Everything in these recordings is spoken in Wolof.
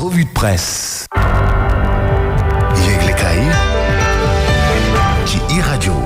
revue de presse. Yëglekaay ci iRadio.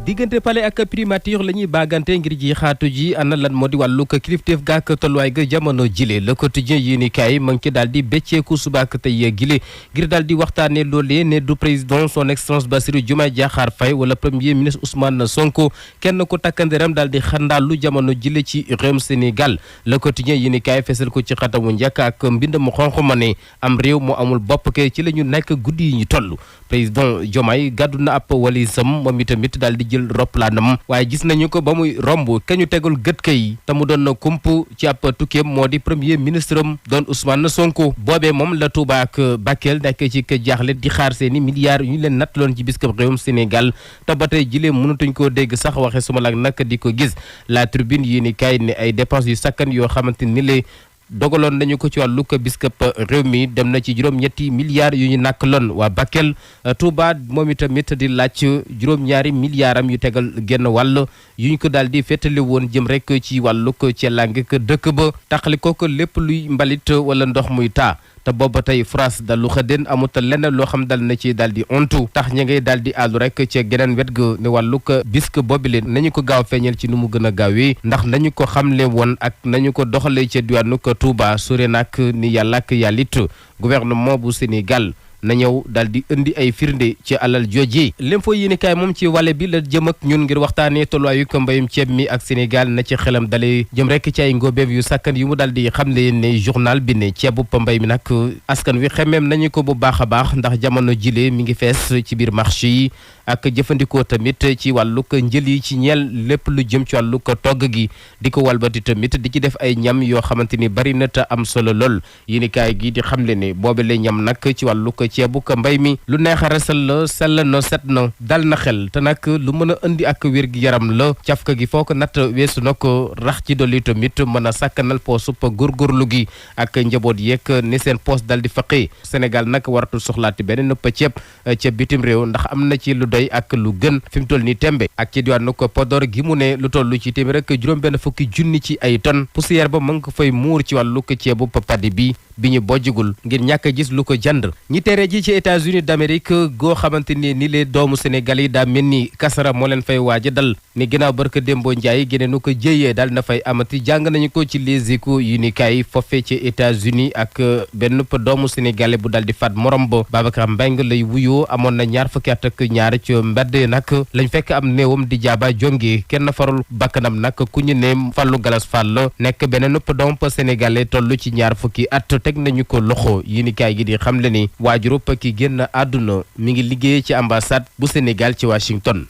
diggante palais ak primature la ñuy baagante ngir ji xaatu ji ana lan moo di wàllu ko kilifteef gàkk tolluwaay ga jamono jile Le Quotidien yéenekaay ma ngi ci daal di bécceeku subaak tey gile ngir daal di waxtaane loolee ne du président son excellence Bassirou Diomaye Diakhar Faye wala premier ministre Ousmane Sonko kenn ko takkanderam daal di xandaalu jamono jile ci réewum Sénégal Le Quotidien yéenekaay fesal ko ci xatamu njëkk ak mbind mu xonq ma ne am réew mu amul bopp ke ci la ñu nekk guddi yi ñu toll président Diomaye gàddu na ab walisam moom itamit daal di jël roplaanam waaye gis nañu ko ba muy romb kañu tegul gët kay te mu doon na kump ci ab tukkeem moo di premier ministre am doon Ousmane Sonko boobee moom la Touba ak Bakel nekk ci kër jaaxle di xaar seeni milliards yu ñu leen nattaloon ci biskab réewum Sénégal te ba tey jilee mënatuñ koo dégg sax waxe suma lak nag di ko gis La Tribune yi ni kaay ne ay dépenses yu sakkan yoo xamante ni le dogaloon nañu ko ci wàllu ko biskap réew mi dem na ci juróom-ñetti milliards yu ñu nàkk loon waa Bakel Touba moom itamit di laaj juróom-ñaari milliards am yu tegal genn wàll yu ñu ko daal di féetale woon jëm rek ci wàllu ko ci làng ko dëkk ba taxali ko lépp luy mbalit wala ndox muy taa te booba tey France dalu xëddeen amut lenn loo xam dal na ci daal di ontu tax ña ngay daal di àllu rek ci geneen wet ga ne wàllu ko bisk boobi leen nañu ko gaaw feeñal ci nu mu gën a gaawee ndax nañu ko xamle woon ak nañu ko doxalee ca diwaanu ko Touba sore nag ni yàlla ak yàllit gouvernement bu Sénégal na ñëw daal di indi ay firnde ci alal jooji L'Info yéenekaay moom ci wàlle bi la jëm ak ñun ngir waxtaanee tolluwaayu ko mbayum ceeb mi ak Sénégal na ci xelam dalee jëm rek ci ay ngóobeef yu sakkan yu mu daal di xamle ne journal bi ne ceebu mbay mi nag askan wi xemeem nañu ko bu baax a baax ndax jamono jile mi ngi fees ci biir marché yi ak jëfandikoo tamit ci wàllu ko njël yi ci ñeel lépp lu jëm ci wàllu ko togg gi di ko walbati tamit di ci def ay ñam yoo xamante ni bari na te am solo lool yéenekaay gi di xamle ne boobe la ñam nag ci wàllu ko ceebu ko mbay mi lu neex a resal la sell na set na dal na xel te nag lu mën a indi ak wér gi yaram la cafka gi foo ko natt weesu na ko rax ci dolli tamit mën a sàkkanal poosub góorgóorlu gi ak njaboot yeeg ni seen poos dal di faqee Sénégal nag waratul soxlaati beneen nëpp ceeb ca bitim réew ndax am na ci lu doy ak lu gën fi mu toll nii tembe ak ci diwaanu ko Podor gi mu ne lu toll ci téeméer ak juróom-benn fukki junni ci ay tonnes poussière ba mu ngi ko fay muur ci wàllu ko ceebu padi bi ñu bojjugul ngir ñàkk a gis lu ko jënd ñi tere ji ci États-Unis d'Amérique goo xamante ni lee doomu Sénégal yi daa mel ni kasara moo leen fay waaja dal ni ginnaaw barka Dembo Ndiaye génne nu ko jëyee daal na fay amati jàng nañu ko ci Les Échos yéenekaay foofee ci États-Unis ak benn doomu sénégalais bu dal di faat morom ba Babacar Mbengue lay wuyoo amoon na ñaar fukki at ak ñaar ci mbedd nag lañ fekk am néewam di jaaba jonge kenn farul bakkanam nag ku ñu ne Fallou Galas Fall nekk beneen doom sénégalais toll ci ñaar fukki at teg nañu ko loxo yéenekaay gi di xamle ni waajurub ki génn àdduna mi ngi liggéey ci ambassade bu Sénégal ci Washington